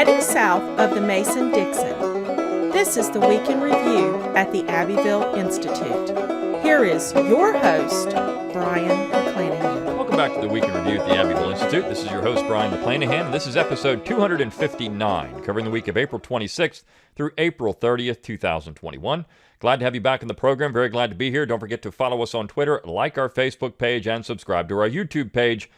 heading south of the Mason-Dixon. This is the Week in Review at the Abbeville Institute. Here is your host, Brian McClanahan. Welcome back to the Week in Review at the Abbeville Institute. This is your host, Brian McClanahan, and this is episode 259, covering the week of April 26th through April 30th, 2021. Glad to have you back in the program. Very glad to be here. Don't forget to follow us on Twitter, like our Facebook page, and subscribe to our YouTube page.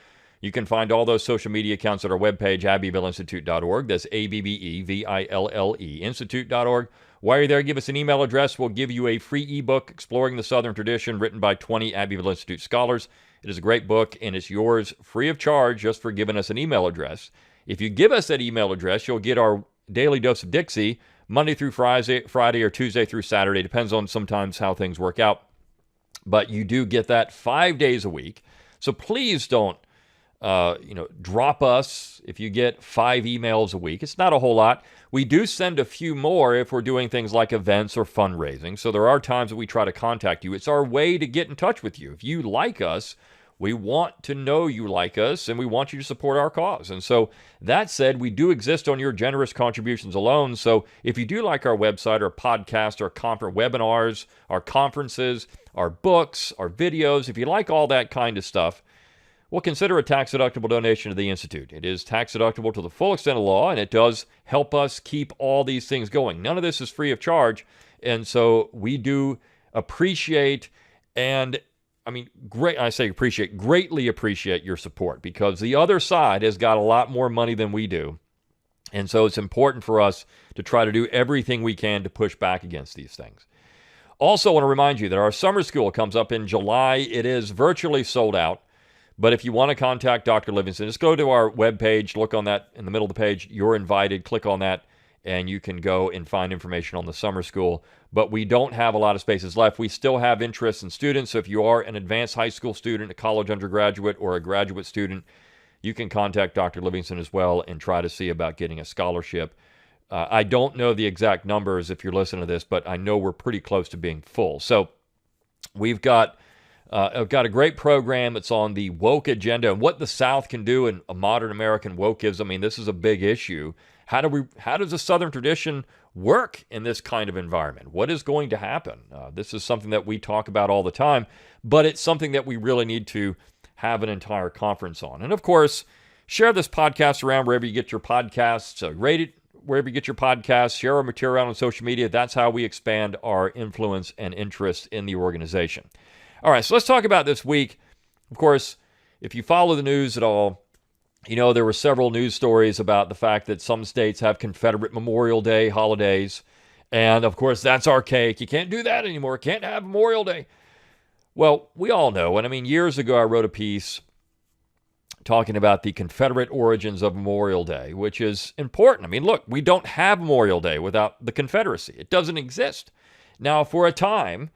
You can find all those social media accounts at our webpage, abbevilleinstitute.org. That's ABBEVILLE, institute.org. While you're there, give us an email address. We'll give you a free ebook, Exploring the Southern Tradition, written by 20 Abbeville Institute scholars. It is a great book, and it's yours free of charge just for giving us an email address. If you give us that email address, you'll get our Daily Dose of Dixie Monday through Friday or Tuesday through Saturday. Depends on sometimes how things work out. But you do get that 5 days a week. So please don't drop us if you get 5 emails a week. It's not a whole lot. We do send a few more if we're doing things like events or fundraising. So there are times that we try to contact you. It's our way to get in touch with you. If you like us, we want to know you like us, and we want you to support our cause. And so that said, we do exist on your generous contributions alone. So if you do like our website, our podcast, our conference webinars, our conferences, our books, our videos, if you like all that kind of stuff, well, consider a tax-deductible donation to the Institute. It is tax-deductible to the full extent of the law, and it does help us keep all these things going. None of this is free of charge, and so we do appreciate greatly appreciate your support, because the other side has got a lot more money than we do, and so it's important for us to try to do everything we can to push back against these things. Also, I want to remind you that our summer school comes up in July. It is virtually sold out. But if you want to contact Dr. Livingston, just go to our webpage, look on that in the middle of the page. You're invited. Click on that, and you can go and find information on the summer school. But we don't have a lot of spaces left. We still have interest in students. So if you are an advanced high school student, a college undergraduate, or a graduate student, you can contact Dr. Livingston as well and try to see about getting a scholarship. I don't know the exact numbers if you're listening to this, but I know we're pretty close to being full. So I've got a great program that's on the woke agenda and what the South can do in a modern American wokeism. I mean, this is a big issue. How does the Southern tradition work in this kind of environment? What is going to happen? This is something that we talk about all the time, but it's something that we really need to have an entire conference on. And of course, share this podcast around wherever you get your podcasts. Rate it wherever you get your podcasts. Share our material on social media. That's how we expand our influence and interest in the organization. All right, so let's talk about this week. Of course, if you follow the news at all, you know there were several news stories about the fact that some states have Confederate Memorial Day holidays. And, of course, that's archaic. You can't do that anymore. Can't have Memorial Day. Well, we all know, and I mean, years ago I wrote a piece talking about the Confederate origins of Memorial Day, which is important. I mean, look, we don't have Memorial Day without the Confederacy. It doesn't exist. Now, for a time,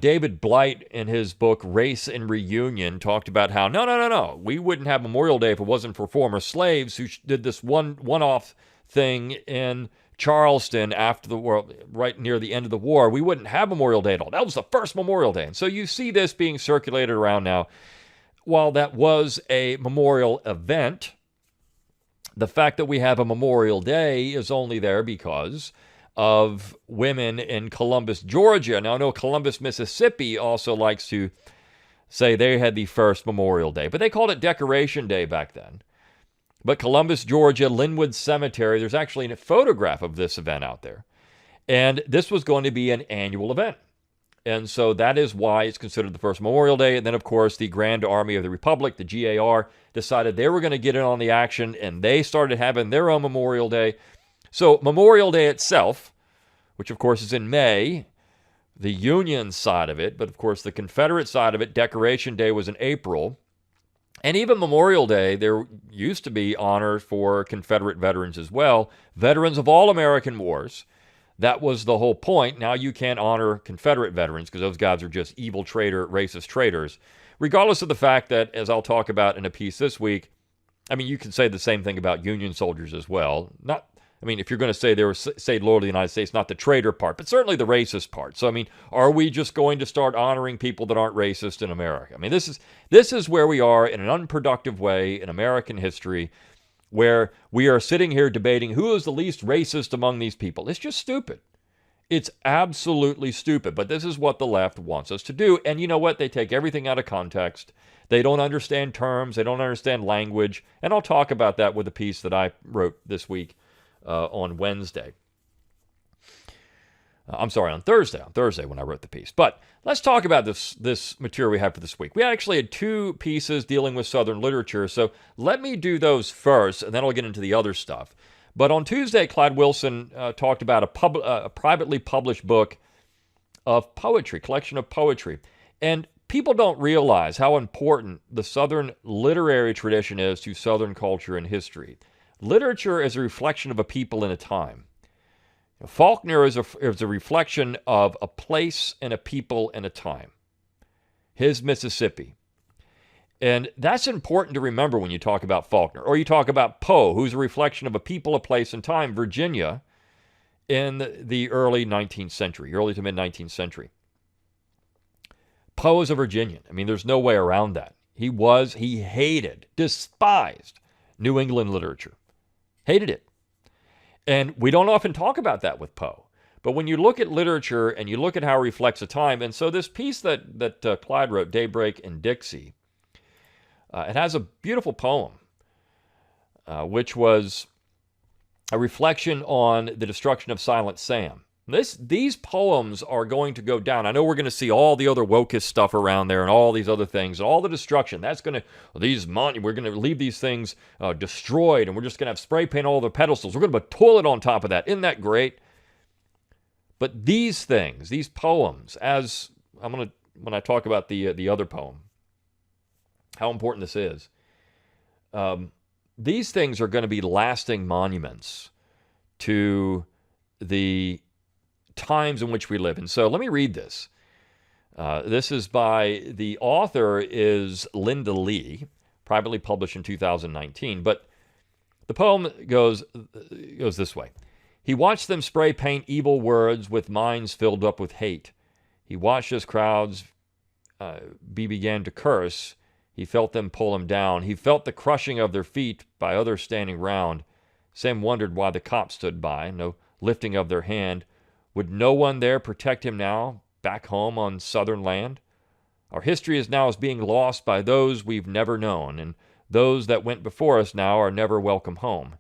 David Blight, in his book Race and Reunion, talked about how, no, we wouldn't have Memorial Day if it wasn't for former slaves who did this one-off thing in Charleston after the war, right near the end of the war. We wouldn't have Memorial Day at all. That was the first Memorial Day. And so you see this being circulated around now. While that was a memorial event, the fact that we have a Memorial Day is only there because of women in Columbus, Georgia. Now, I know Columbus, Mississippi also likes to say they had the first Memorial Day, but they called it Decoration Day back then. But Columbus, Georgia, Linwood Cemetery, there's actually a photograph of this event out there. And this was going to be an annual event. And so that is why it's considered the first Memorial Day. And then, of course, the Grand Army of the Republic, the GAR, decided they were going to get in on the action, and they started having their own Memorial Day. So Memorial Day itself, which of course is in May, the Union side of it, but of course the Confederate side of it, Decoration Day, was in April. And even Memorial Day, there used to be honor for Confederate veterans as well, veterans of all American wars. That was the whole point. Now you can't honor Confederate veterans because those guys are just evil traitor, racist traitors. Regardless of the fact that, as I'll talk about in a piece this week, I mean, you can say the same thing about Union soldiers as well. If you're going to say they were say loyal to the United States, not the traitor part, but certainly the racist part. So, I mean, are we just going to start honoring people that aren't racist in America? I mean, this is where we are in an unproductive way in American history, where we are sitting here debating who is the least racist among these people. It's just stupid. It's absolutely stupid, but this is what the left wants us to do. And you know what? They take everything out of context. They don't understand terms. They don't understand language. And I'll talk about that with a piece that I wrote this week on Wednesday. I'm sorry, on Thursday when I wrote the piece. But let's talk about this material we have for this week. We actually had two pieces dealing with Southern literature, so let me do those first, and then I'll get into the other stuff. But on Tuesday, Clyde Wilson talked about a privately published book of poetry, collection of poetry. And people don't realize how important the Southern literary tradition is to Southern culture and history. Literature is a reflection of a people in a time. Faulkner is a reflection of a place and a people and a time. His Mississippi. And that's important to remember when you talk about Faulkner. Or you talk about Poe, who's a reflection of a people, a place, and time, Virginia, in the early 19th century, early to mid-19th century. Poe is a Virginian. I mean, there's no way around that. He hated, despised New England literature. Hated it. And we don't often talk about that with Poe. But when you look at literature and you look at how it reflects a time, and so this piece that Clyde wrote, Daybreak in Dixie, it has a beautiful poem, which was a reflection on the destruction of Silent Sam. These poems are going to go down. I know we're going to see all the other wokest stuff around there and all these other things, and all the destruction. We're going to leave these things destroyed, and we're just going to have spray paint all the pedestals. We're going to put a toilet on top of that. Isn't that great? But these things, these poems, as I'm going to, when I talk about the other poem, how important this is, these things are going to be lasting monuments to the times in which we live in. So let me read this. This is by, the author is Linda Lee, privately published in 2019. But the poem goes this way. He watched them spray paint evil words with minds filled up with hate. He watched as crowds began to curse. He felt them pull him down. He felt the crushing of their feet by others standing round. Sam wondered why the cops stood by, no lifting of their hand. Would no one there protect him now, back home on Southern land? Our history is now being lost by those we've never known, and those that went before us now are never welcome home.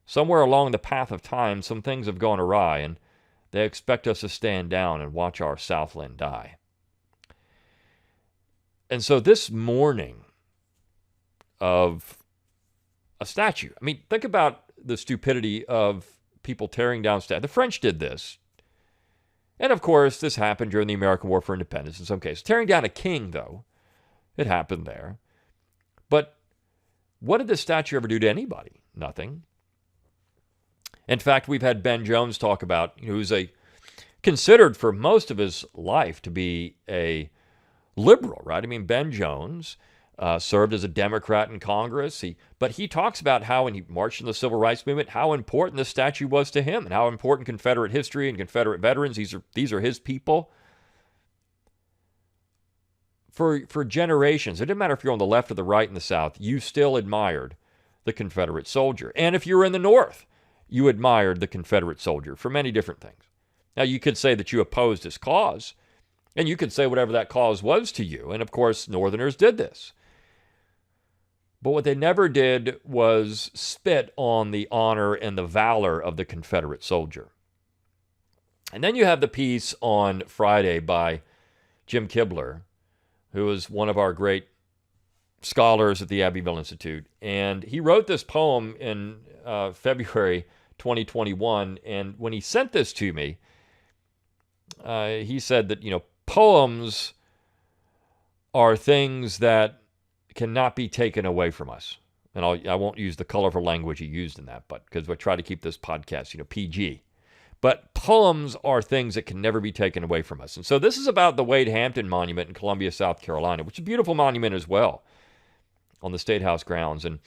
Somewhere along the path of time, some things have gone awry, and they expect us to stand down and watch our Southland die. And so this mourning of a statue, I mean, think about the stupidity of people tearing down statues. The French did this. And of course, this happened during the American War for Independence in some cases. Tearing down a king, though, it happened there. But what did this statue ever do to anybody? Nothing. In fact, we've had Ben Jones talk about, who's considered for most of his life to be a liberal, right? I mean, Ben Jones served as a Democrat in Congress. But he talks about how, when he marched in the Civil Rights Movement, how important this statue was to him and how important Confederate history and Confederate veterans, these are his people. For generations, it didn't matter if you're on the left or the right in the South, you still admired the Confederate soldier. And if you were in the North, you admired the Confederate soldier for many different things. Now, you could say that you opposed his cause, and you could say whatever that cause was to you. And of course, Northerners did this. But what they never did was spit on the honor and the valor of the Confederate soldier. And then you have the piece on Friday by Jim Kibler, who is one of our great scholars at the Abbeville Institute. And he wrote this poem in February 2021. And when he sent this to me, he said that, poems are things that cannot be taken away from us. And I won't use the colorful language he used in that, but because we try to keep this podcast, PG. But poems are things that can never be taken away from us. And so this is about the Wade Hampton Monument in Columbia, South Carolina, which is a beautiful monument as well on the State House grounds. And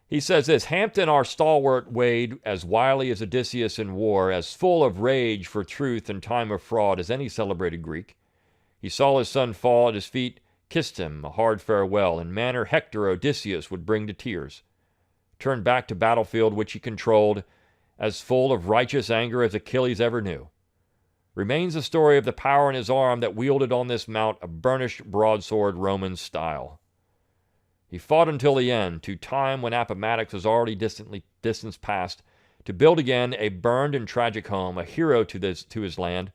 he says this: Hampton, our stalwart Wade, as wily as Odysseus in war, as full of rage for truth and time of fraud as any celebrated Greek. He saw his son fall at his feet, kissed him a hard farewell, in manner Hector Odysseus would bring to tears. turned back to battlefield which he controlled, as full of righteous anger as Achilles ever knew. Remains the story of the power in his arm that wielded on this mount a burnished broadsword Roman style. He fought until the end, to time when Appomattox was already distance past, to build again a burned and tragic home, a hero to his land,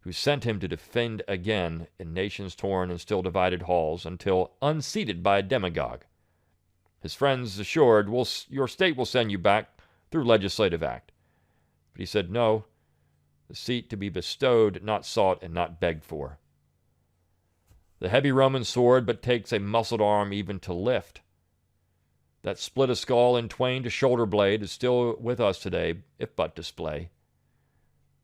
who sent him to defend again in nations torn and still divided halls, until unseated by a demagogue. His friends assured, your state will send you back through legislative act. But he said, no, the seat to be bestowed, not sought, and not begged for. The heavy Roman sword but takes a muscled arm even to lift. That split a skull in twain to shoulder blade is still with us today, if but display.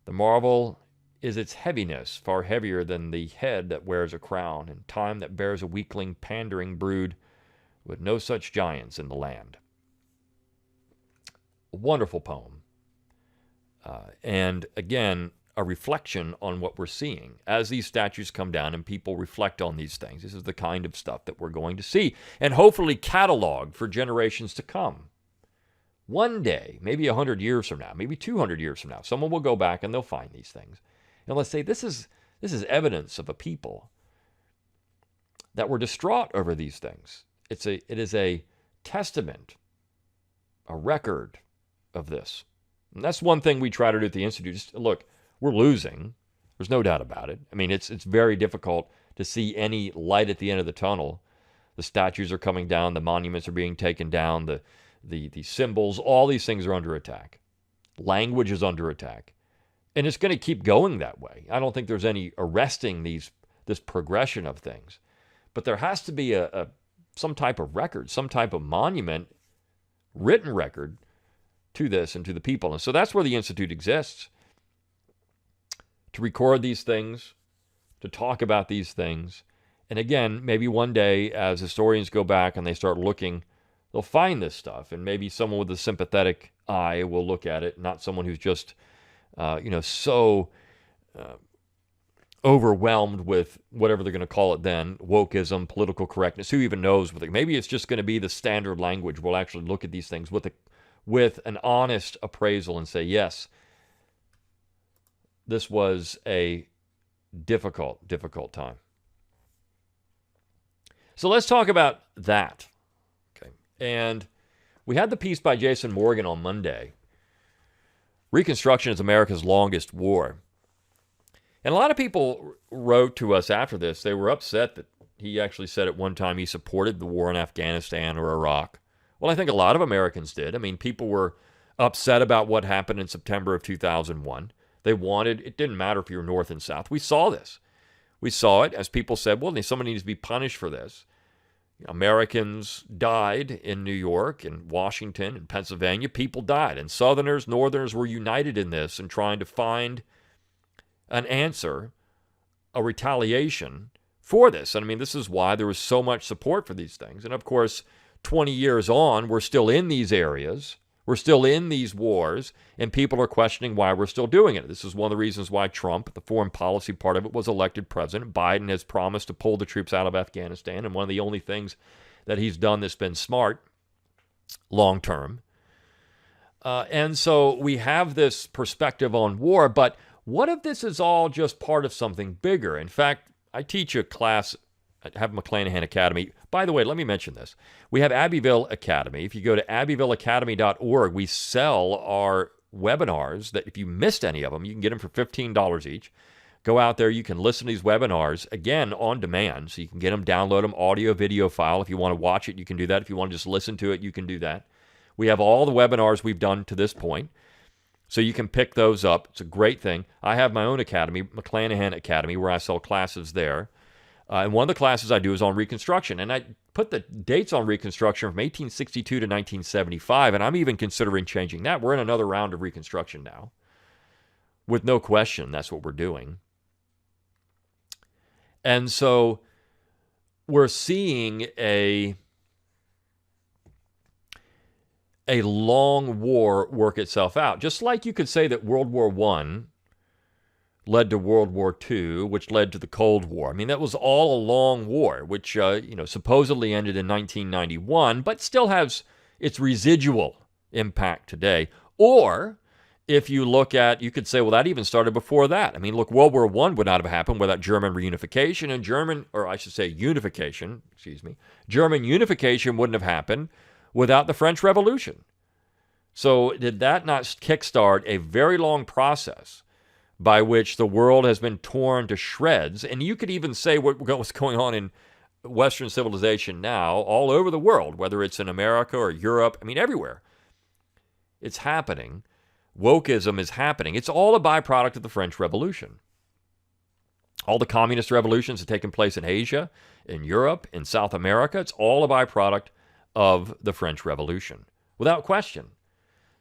The marvel is its heaviness, far heavier than the head that wears a crown, and time that bears a weakling, pandering brood, with no such giants in the land. A wonderful poem. And again, a reflection on what we're seeing. As these statues come down and people reflect on these things, this is the kind of stuff that we're going to see, and hopefully catalog for generations to come. One day, maybe 100 years from now, maybe 200 years from now, someone will go back and they'll find these things. And let's say this is evidence of a people that were distraught over these things. It is a testament, a record of this. And that's one thing we try to do at the Institute. Just look, we're losing. There's no doubt about it. I mean, it's very difficult to see any light at the end of the tunnel. The statues are coming down. The monuments are being taken down. The symbols, all these things are under attack. Language is under attack. And it's going to keep going that way. I don't think there's any arresting this progression of things. But there has to be some type of record, some type of monument, written record to this and to the people. And so that's where the Institute exists. To record these things, to talk about these things. And again, maybe one day as historians go back and they start looking, they'll find this stuff. And maybe someone with a sympathetic eye will look at it, not someone who's just, so overwhelmed with whatever they're going to call it then, wokeism, political correctness. Who even knows? Maybe it's just going to be the standard language. We'll actually look at these things with an honest appraisal and say, yes, this was a difficult time. So let's talk about that. Okay. And we had the piece by Jason Morgan on Monday. Reconstruction is America's longest war. And a lot of people wrote to us after this. They were upset that he actually said at one time he supported the war in Afghanistan or Iraq. Well, I think a lot of Americans did. I mean, people were upset about what happened in September of 2001. It didn't matter if you were North and South. We saw this. We saw it as people said, well, somebody needs to be punished for this. Americans died in New York and Washington and Pennsylvania. People died. And Southerners, Northerners were united in this and trying to find an answer, a retaliation for this. And I mean, this is why there was so much support for these things. And of course, 20 years on, we're still in these areas. We're still in these wars, and people are questioning why we're still doing it. This is one of the reasons why Trump, the foreign policy part of it, was elected president. Biden has promised to pull the troops out of Afghanistan, and one of the only things that he's done that's been smart long term. And so we have this perspective on war, but what if this is all just part of something bigger? In fact, I teach a class at McClanahan Academy. By the way, let me mention this. We have Abbeville Academy. If you go to abbevilleacademy.org, we sell our webinars that if you missed any of them, you can get them for $15 each. Go out there. You can listen to these webinars, again, on demand. So you can get them, download them, audio, video file. If you want to watch it, you can do that. If you want to just listen to it, you can do that. We have all the webinars we've done to this point. So you can pick those up. It's a great thing. I have my own academy, McClanahan Academy, where I sell classes there. And one of the classes I do is on Reconstruction. And I put the dates on Reconstruction from 1862 to 1975, and I'm even considering changing that. We're in another round of Reconstruction now. With no question, that's what we're doing. And so we're seeing a long war work itself out. Just like you could say that World War I led to World War II, which led to the Cold War. I mean, that was all a long war, which supposedly ended in 1991, but still has its residual impact today. Or if you look at, you could say, well, that even started before that. I mean, look, World War I would not have happened without German reunification, and German unification wouldn't have happened without the French Revolution. So did that not kickstart a very long process by which the world has been torn to shreds? And you could even say what's going on in Western civilization now, all over the world, whether it's in America or Europe, I mean, everywhere. It's happening. Wokeism is happening. It's all a byproduct of the French Revolution. All the communist revolutions have taken place in Asia, in Europe, in South America. It's all a byproduct of the French Revolution, without question.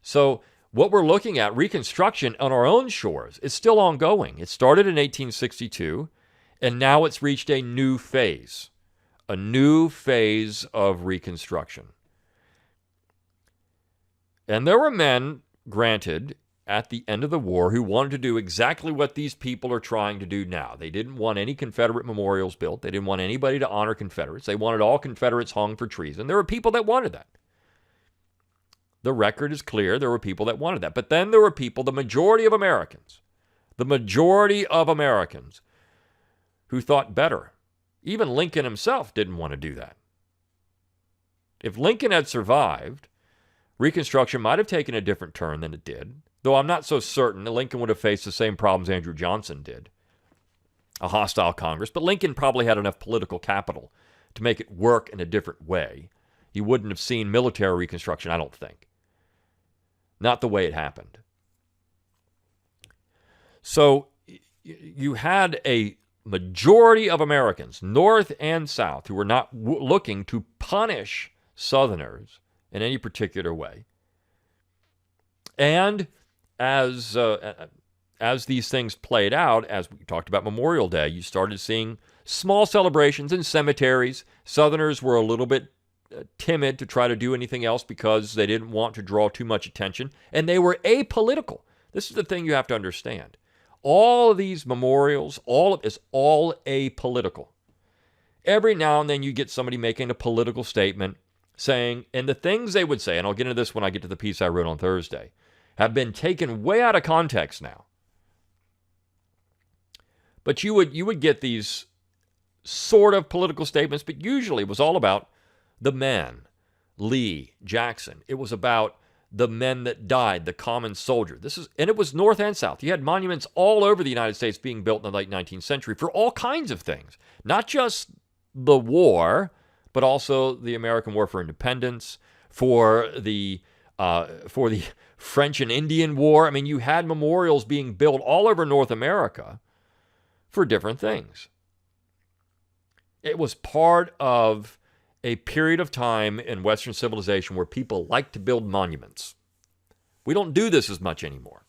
So what we're looking at, Reconstruction on our own shores, is still ongoing. It started in 1862, and now it's reached a new phase of Reconstruction. And there were men, granted, at the end of the war who wanted to do exactly what these people are trying to do now. They didn't want any Confederate memorials built. They didn't want anybody to honor Confederates. They wanted all Confederates hung for treason. There were people that wanted that. The record is clear. There were people that wanted that. But then there were people, the majority of Americans who thought better. Even Lincoln himself didn't want to do that. If Lincoln had survived, Reconstruction might have taken a different turn than it did, though I'm not so certain that Lincoln would have faced the same problems Andrew Johnson did, a hostile Congress. But Lincoln probably had enough political capital to make it work in a different way. He wouldn't have seen military Reconstruction, I don't think. Not the way it happened. So you had a majority of Americans, North and South, who were not looking to punish Southerners in any particular way. And as these things played out, as we talked about Memorial Day, you started seeing small celebrations in cemeteries. Southerners were a little bit timid to try to do anything else because they didn't want to draw too much attention, and they were apolitical. This is the thing you have to understand. All of these memorials, all of it's all apolitical. Every now and then you get somebody making a political statement saying, and the things they would say, and I'll get into this when I get to the piece I wrote on Thursday, have been taken way out of context now. But you would get these sort of political statements, but usually it was all about the men, Lee, Jackson. It was about the men that died, the common soldier. And it was North and South. You had monuments all over the United States being built in the late 19th century for all kinds of things, not just the war, but also the American War for Independence, for the French and Indian War. I mean, you had memorials being built all over North America for different things. It was part of a period of time in Western civilization where people like to build monuments. We don't do this as much anymore.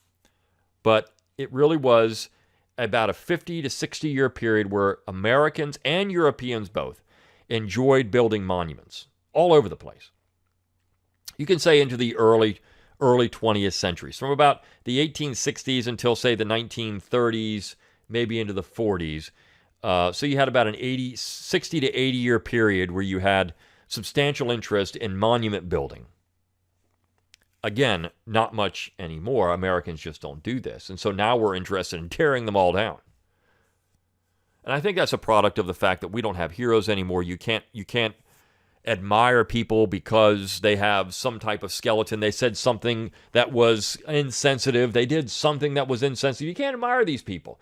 But it really was about a 50 to 60 year period where Americans and Europeans both enjoyed building monuments all over the place. You can say into the early 20th centuries, from about the 1860s until, say, the 1930s, maybe into the 40s. So you had about an 60 to 80 year period where you had substantial interest in monument building. Again, not much anymore. Americans just don't do this. And so now we're interested in tearing them all down. And I think that's a product of the fact that we don't have heroes anymore. You can't admire people because they have some type of skeleton. They said something that was insensitive. They did something that was insensitive. You can't admire these people.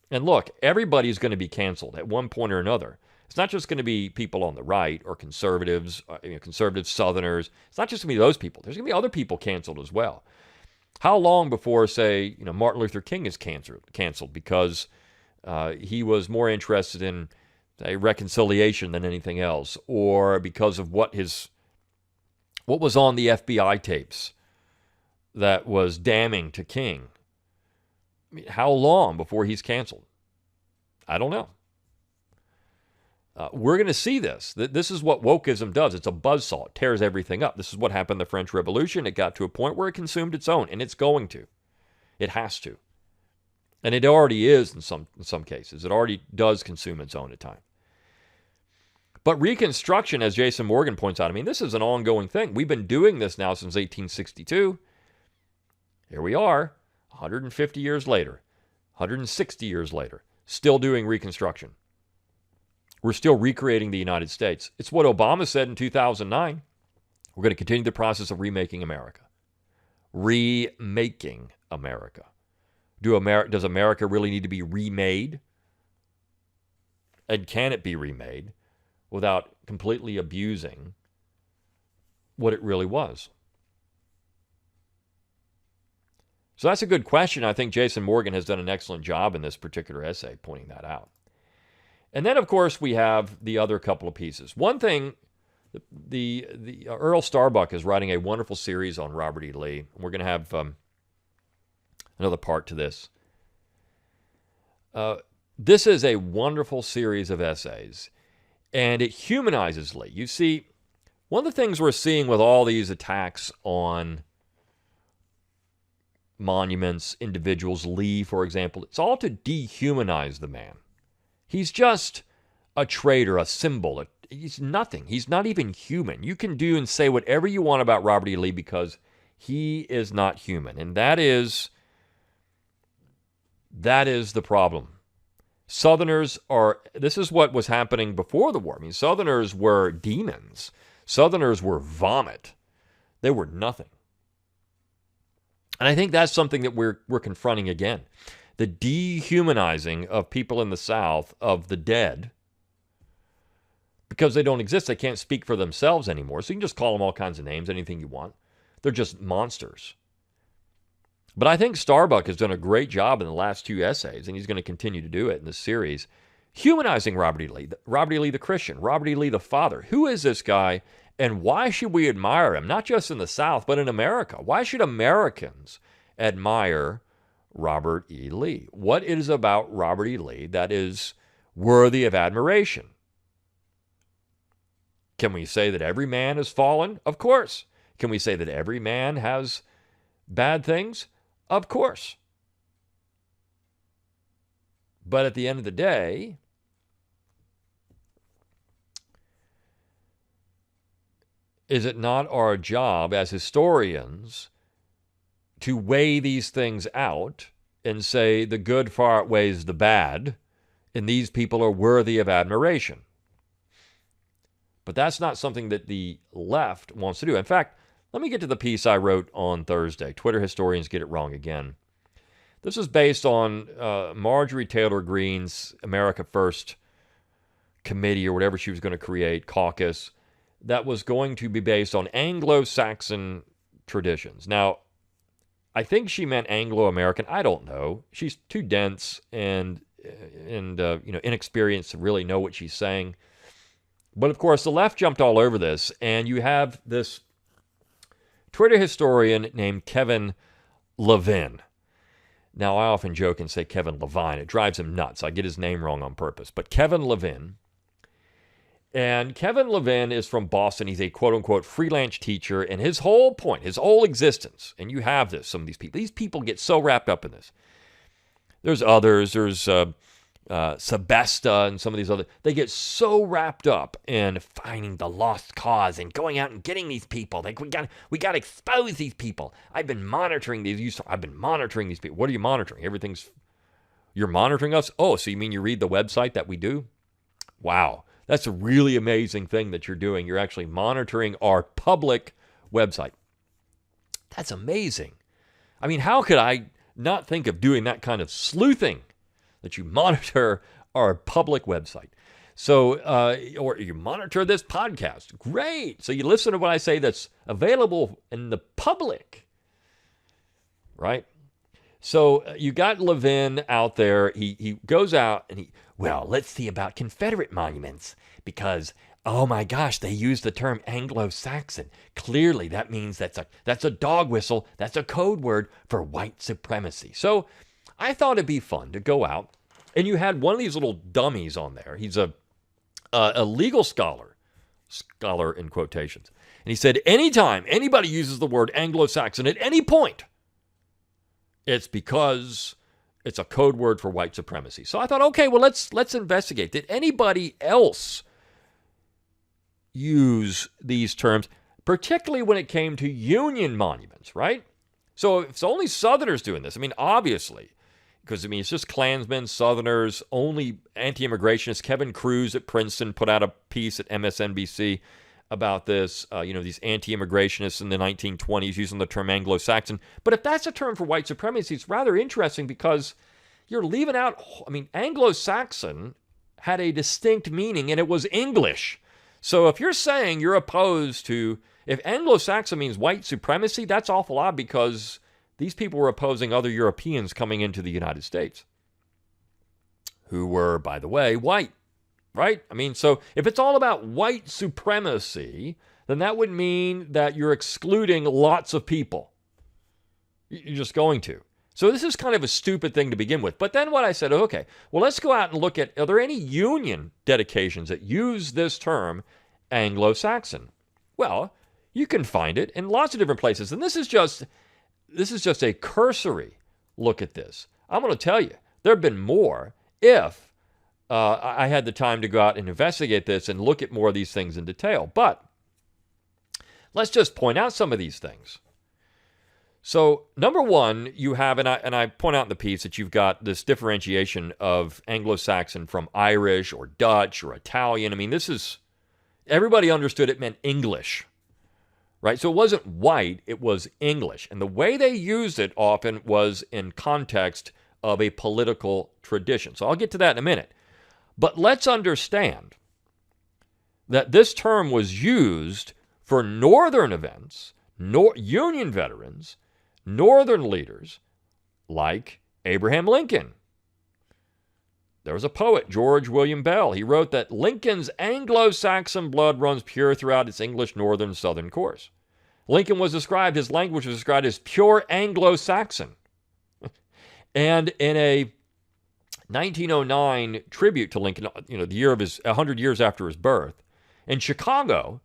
And look, everybody's going to be canceled at one point or another. It's not just going to be people on the right or conservatives, conservative Southerners. It's not just going to be those people. There's going to be other people canceled as well. How long before, say, Martin Luther King is canceled because he was more interested in reconciliation than anything else, or because of what was on the FBI tapes that was damning to King? I mean, how long before he's canceled? I don't know. We're going to see this. This is what wokeism does. It's a buzzsaw. It tears everything up. This is what happened in the French Revolution. It got to a point where it consumed its own, and it's going to. It has to. And it already is in some cases. It already does consume its own at times. But Reconstruction, as Jason Morgan points out, I mean, this is an ongoing thing. We've been doing this now since 1862. Here we are, 150 years later, 160 years later, still doing Reconstruction. We're still recreating the United States. It's what Obama said in 2009. We're going to continue the process of remaking America. Remaking America. Does America really need to be remade? And can it be remade without completely abusing what it really was? So that's a good question. I think Jason Morgan has done an excellent job in this particular essay pointing that out. And then, of course, we have the other couple of pieces. One thing, the Earl Starbuck is writing a wonderful series on Robert E. Lee. We're going to have another part to this. This is a wonderful series of essays, and it humanizes Lee. You see, one of the things we're seeing with all these attacks on monuments, individuals, Lee, for example, it's all to dehumanize the man. He's just a traitor, a symbol. He's nothing. He's not even human. You can do and say whatever you want about Robert E. Lee because he is not human. And that is the problem. Southerners this is what was happening before the war. I mean, Southerners were demons. Southerners were vomit. They were nothing. And I think that's something that we're confronting again. The dehumanizing of people in the South, of the dead, because they don't exist. They can't speak for themselves anymore. So you can just call them all kinds of names, anything you want. They're just monsters. But I think Starbuck has done a great job in the last two essays, and he's going to continue to do it in this series, humanizing Robert E. Lee. Robert E. Lee the Christian, Robert E. Lee the father. Who is this guy, and why should we admire him? Not just in the South, but in America. Why should Americans admire Robert E. Lee? What is about Robert E. Lee that is worthy of admiration? Can we say that every man has fallen? Of course. Can we say that every man has bad things? Of course. But at the end of the day, is it not our job as historians to weigh these things out and say the good far outweighs the bad, and these people are worthy of admiration? But that's not something that the left wants to do. In fact, let me get to the piece I wrote on Thursday. Twitter historians get it wrong again. This is based on Marjorie Taylor Greene's America First committee, or whatever she was going to create, caucus, that was going to be based on Anglo-Saxon traditions. Now, I think she meant Anglo-American. I don't know. She's too dense and inexperienced to really know what she's saying. But of course, the left jumped all over this, and you have this Twitter historian named Kevin Levin. Now, I often joke and say Kevin Levine. It drives him nuts. I get his name wrong on purpose. But Kevin Levin. And Kevin Levin is from Boston. He's a quote-unquote freelance teacher. And his whole point, his whole existence, and you have this, some of these people get so wrapped up in this. There's others. There's Sebesta and some of these other. They get so wrapped up in finding the lost cause and going out and getting these people. We got to expose these people. I've been monitoring these. I've been monitoring these people. What are you monitoring? You're monitoring us? Oh, so you mean you read the website that we do? Wow. That's a really amazing thing that you're doing. You're actually monitoring our public website. That's amazing. I mean, how could I not think of doing that kind of sleuthing, that you monitor our public website? So, or you monitor this podcast. Great. So you listen to what I say that's available in the public, right? So you got Levin out there. He goes out and let's see about Confederate monuments, because, oh my gosh, they use the term Anglo-Saxon. Clearly that means that's a dog whistle. That's a code word for white supremacy. So I thought it'd be fun to go out, and you had one of these little dummies on there. He's a legal scholar in quotations. And he said, anytime anybody uses the word Anglo-Saxon at any point, it's because it's a code word for white supremacy. So I thought, okay, well, let's investigate. Did anybody else use these terms, particularly when it came to Union monuments, right? So if it's only Southerners doing this, I mean, obviously, because, I mean, it's just Klansmen, Southerners, only anti-immigrationists. Kevin Cruz at Princeton put out a piece at MSNBC about this, these anti-immigrationists in the 1920s using the term Anglo-Saxon. But if that's a term for white supremacy, it's rather interesting because you're leaving out, I mean, Anglo-Saxon had a distinct meaning, and it was English. So if you're saying you're opposed to, if Anglo-Saxon means white supremacy, that's awful odd because these people were opposing other Europeans coming into the United States who were, by the way, white, right? I mean, so if it's all about white supremacy, then that would mean that you're excluding lots of people. You're just going to. So this is kind of a stupid thing to begin with. But then what I said, okay, well, let's go out and look at, are there any Union dedications that use this term Anglo-Saxon? Well, you can find it in lots of different places. And this is just a cursory look at this. I'm going to tell you, there have been more if I had the time to go out and investigate this and look at more of these things in detail. But let's just point out some of these things. So, number one, you have, and I point out in the piece that you've got this differentiation of Anglo-Saxon from Irish or Dutch or Italian. I mean, everybody understood it meant English, right? So it wasn't white, it was English. And the way they used it often was in context of a political tradition. So I'll get to that in a minute. But let's understand that this term was used for Northern events, Union veterans, Northern leaders like Abraham Lincoln. There was a poet, George William Bell. He wrote that Lincoln's Anglo-Saxon blood runs pure throughout its English, Northern, Southern course. Lincoln his language was described as pure Anglo-Saxon. And in a 1909 tribute to Lincoln, the year of 100 years after his birth, in Chicago,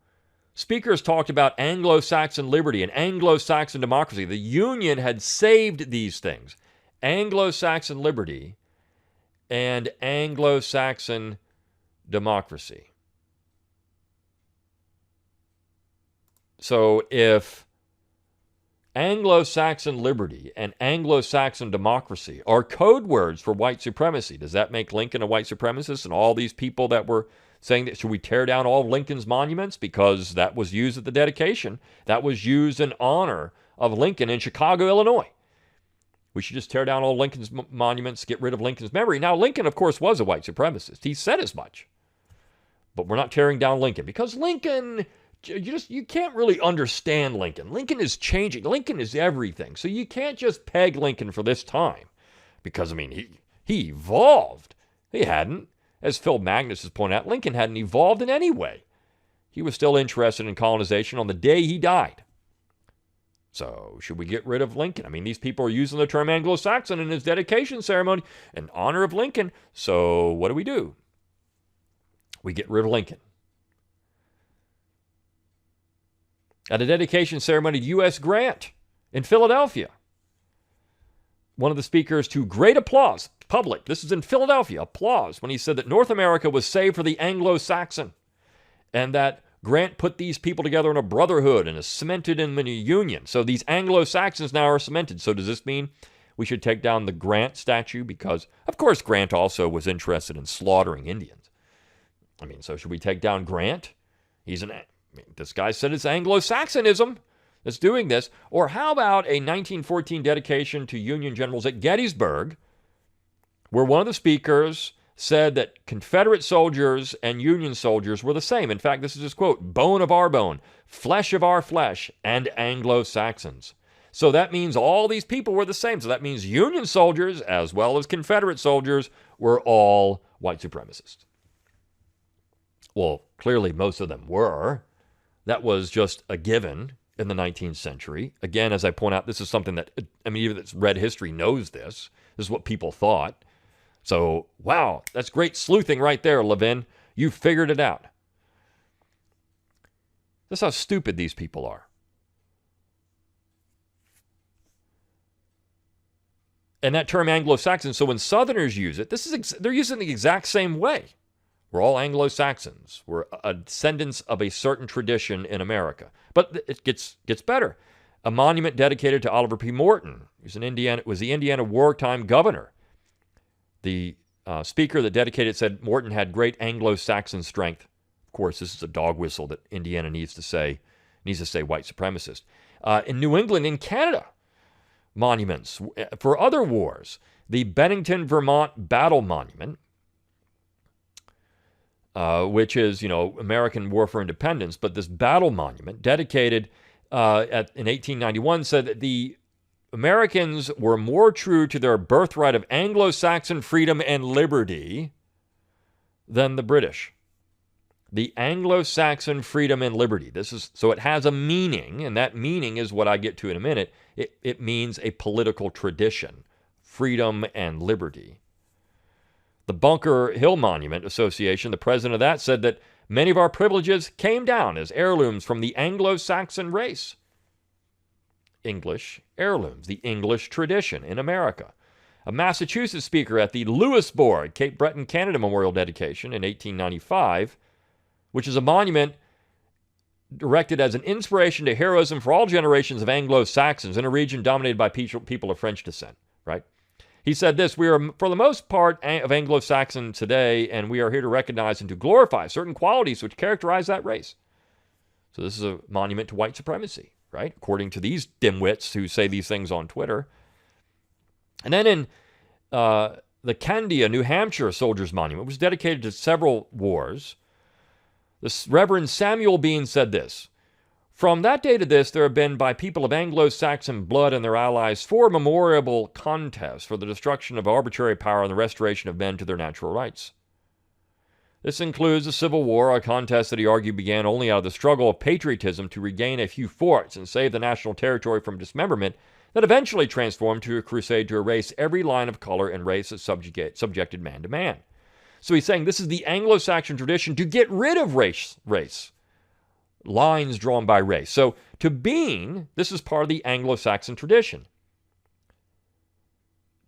speakers talked about Anglo-Saxon liberty and Anglo-Saxon democracy. The Union had saved these things. Anglo-Saxon liberty and Anglo-Saxon democracy. So if Anglo-Saxon liberty and Anglo-Saxon democracy are code words for white supremacy, does that make Lincoln a white supremacist and all these people that were saying that should we tear down all of Lincoln's monuments because that was used at the dedication. That was used in honor of Lincoln in Chicago, Illinois. We should just tear down all Lincoln's monuments, get rid of Lincoln's memory. Now, Lincoln, of course, was a white supremacist. He said as much. But we're not tearing down Lincoln because Lincoln, you can't really understand Lincoln. Lincoln is changing. Lincoln is everything. So you can't just peg Lincoln for this time because, I mean, he evolved. He hadn't. As Phil Magnus has pointed out, Lincoln hadn't evolved in any way. He was still interested in colonization on the day he died. So, should we get rid of Lincoln? I mean, these people are using the term Anglo-Saxon in his dedication ceremony in honor of Lincoln. So, what do? We get rid of Lincoln. At a dedication ceremony to U.S. Grant in Philadelphia, one of the speakers, to great applause, public, this is in Philadelphia, applause, when he said that North America was saved for the Anglo-Saxon and that Grant put these people together in a brotherhood and is cemented in a union. So these Anglo-Saxons now are cemented. So does this mean we should take down the Grant statue? Because, of course, Grant also was interested in slaughtering Indians. I mean, so should we take down Grant? This guy said it's Anglo-Saxonism that's doing this. Or how about a 1914 dedication to Union generals at Gettysburg, where one of the speakers said that Confederate soldiers and Union soldiers were the same. In fact, this is his quote, bone of our bone, flesh of our flesh, and Anglo-Saxons. So that means all these people were the same. So that means Union soldiers, as well as Confederate soldiers, were all white supremacists. Well, clearly most of them were. That was just a given in the 19th century. Again, as I point out, this is something that, even that's read history knows this. This is what people thought. So, wow, that's great sleuthing right there, Levin. You figured it out. That's how stupid these people are. And that term Anglo-Saxon, so when Southerners use it, they're using it the exact same way. We're all Anglo-Saxons. We're descendants of a certain tradition in America. But it gets better. A monument dedicated to Oliver P. Morton, who was the Indiana wartime governor. The speaker that dedicated it said Morton had great Anglo-Saxon strength. Of course, this is a dog whistle that Indiana needs to say white supremacist. In New England, in Canada, monuments for other wars. The Bennington, Vermont Battle Monument, which is, American War for Independence, but this battle monument dedicated in 1891 said that the Americans were more true to their birthright of Anglo-Saxon freedom and liberty than the British. The Anglo-Saxon freedom and liberty. So it has a meaning, and that meaning is what I get to in a minute. It means a political tradition, freedom and liberty. The Bunker Hill Monument Association, the president of that, said that many of our privileges came down as heirlooms from the Anglo-Saxon race. English heirlooms, the English tradition in America. A Massachusetts speaker at the Louisbourg, Cape Breton, Canada Memorial dedication in 1895, which is a monument directed as an inspiration to heroism for all generations of Anglo-Saxons in a region dominated by people of French descent, right? He said this: we are, for the most part, of Anglo-Saxon today, and we are here to recognize and to glorify certain qualities which characterize that race. So this is a monument to white supremacy, right? According to these dimwits who say these things on Twitter. And then in the Candia, New Hampshire Soldiers Monument, was dedicated to several wars. The Reverend Samuel Bean said this: from that day to this, there have been by people of Anglo-Saxon blood and their allies 4 memorable contests for the destruction of arbitrary power and the restoration of men to their natural rights. This includes the Civil War, a contest that he argued began only out of the struggle of patriotism to regain a few forts and save the national territory from dismemberment, that eventually transformed to a crusade to erase every line of color and race that subjected man to man. So he's saying this is the Anglo-Saxon tradition to get rid of race. Lines drawn by race. So to Bean, this is part of the Anglo-Saxon tradition.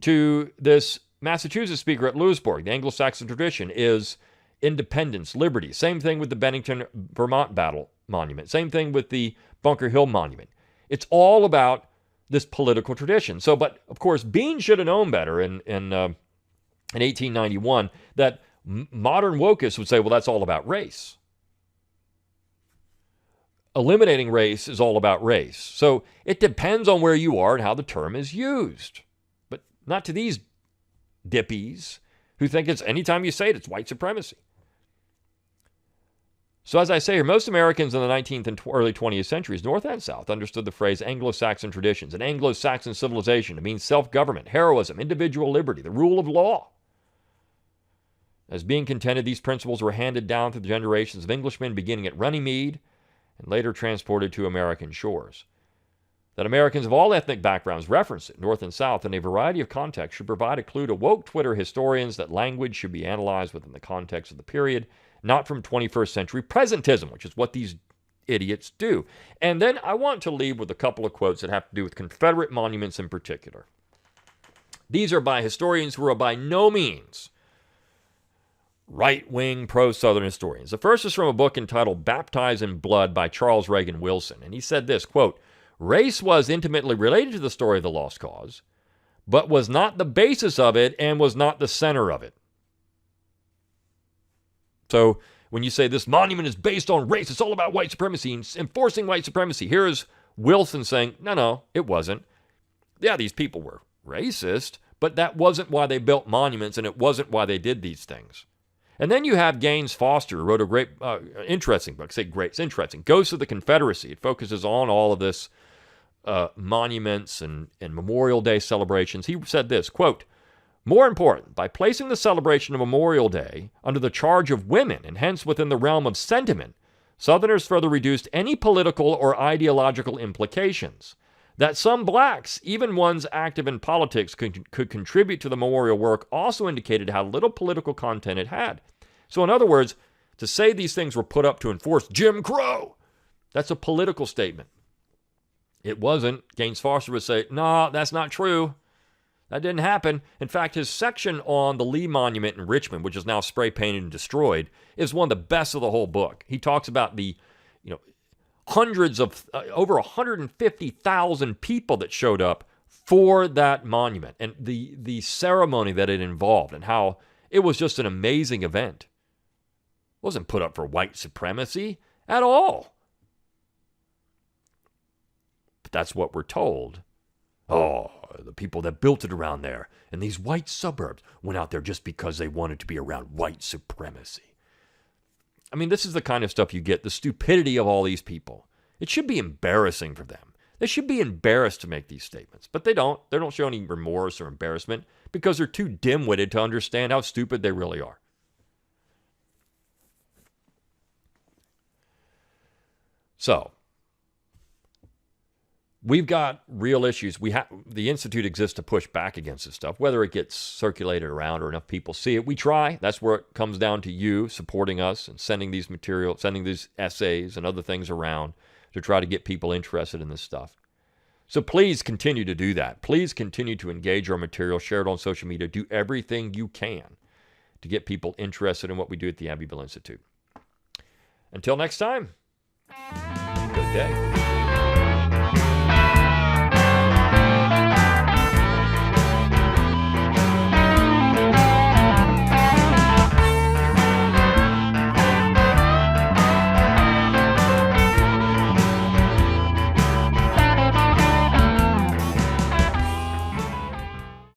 To this Massachusetts speaker at Louisbourg, the Anglo-Saxon tradition is independence, liberty. Same thing with the Bennington, Vermont Battle Monument. Same thing with the Bunker Hill Monument. It's all about this political tradition. So, but of course, Bean should have known better in 1891 that modern wokeists would say, well, that's all about race. Eliminating race is all about race. So it depends on where you are and how the term is used. But not to these dippies who think it's anytime you say it, it's white supremacy. So as I say here, most Americans in the 19th and early 20th centuries, North and South, understood the phrase Anglo-Saxon traditions and Anglo-Saxon civilization to mean self-government, heroism, individual liberty, the rule of law. As being contended, these principles were handed down through the generations of Englishmen beginning at Runnymede and later transported to American shores. That Americans of all ethnic backgrounds reference it, North and South, in a variety of contexts should provide a clue to woke Twitter historians that language should be analyzed within the context of the period, not from 21st century presentism, which is what these idiots do. And then I want to leave with a couple of quotes that have to do with Confederate monuments in particular. These are by historians who are by no means right-wing pro-Southern historians. The first is from a book entitled Baptized in Blood by Charles Reagan Wilson. And he said this, quote, race was intimately related to the story of the lost cause, but was not the basis of it and was not the center of it. So when you say this monument is based on race, it's all about white supremacy and enforcing white supremacy, here is Wilson saying, no, it wasn't. Yeah, these people were racist, but that wasn't why they built monuments and it wasn't why they did these things. And then you have Gaines Foster, who wrote a great, interesting book. Say great, it's interesting. Ghosts of the Confederacy. It focuses on all of this monuments and Memorial Day celebrations. He said this, quote, more important, by placing the celebration of Memorial Day under the charge of women and hence within the realm of sentiment, Southerners further reduced any political or ideological implications. That some blacks, even ones active in politics, could contribute to the memorial work also indicated how little political content it had. So in other words, to say these things were put up to enforce Jim Crow, that's a political statement. It wasn't. Gaines Foster would say, no, that's not true. That didn't happen. In fact, his section on the Lee Monument in Richmond, which is now spray painted and destroyed, is one of the best of the whole book. He talks about the, hundreds of, over 150,000 people that showed up for that monument and the ceremony that it involved and how it was just an amazing event. It wasn't put up for white supremacy at all. But that's what we're told. Oh, the people that built it around there in these white suburbs went out there just because they wanted to be around white supremacy. I mean, this is the kind of stuff you get, the stupidity of all these people. It should be embarrassing for them. They should be embarrassed to make these statements, but they don't. They don't show any remorse or embarrassment because they're too dim-witted to understand how stupid they really are. So, we've got real issues. The Institute exists to push back against this stuff, whether it gets circulated around or enough people see it. We try. That's where it comes down to you supporting us and sending these materials, sending these essays and other things around to try to get people interested in this stuff. So please continue to do that. Please continue to engage our material, share it on social media, do everything you can to get people interested in what we do at the Abbeville Institute. Until next time, good day.